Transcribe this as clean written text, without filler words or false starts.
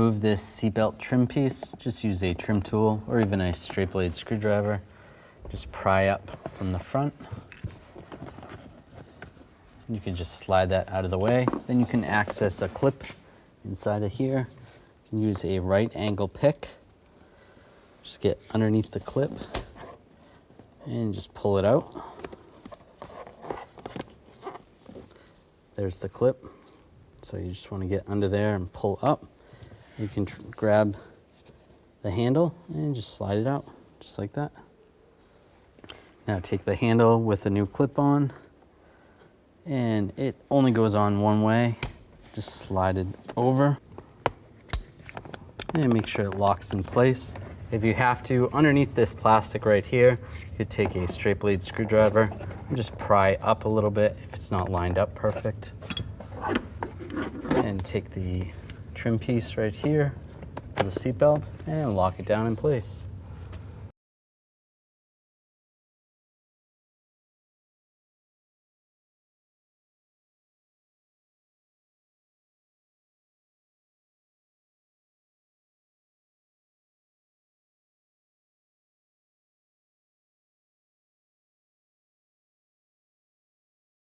remove this seatbelt trim piece, just use a trim tool or even a straight blade screwdriver. Just pry up from the front. You can just slide that out of the way. Then you can access a clip inside of here. You can use a right angle pick. Just get underneath the clip and just pull it out. There's the clip. So you just want to get under there and pull up. You can grab the handle and just slide it out, just like that. Now take the handle with a new clip on, and it only goes on one way. Just slide it over and make sure it locks in place. If you have to, underneath this plastic right here, you could take a straight blade screwdriver and just pry up a little bit if it's not lined up perfect. And take the trim piece right here for the seatbelt and lock it down in place.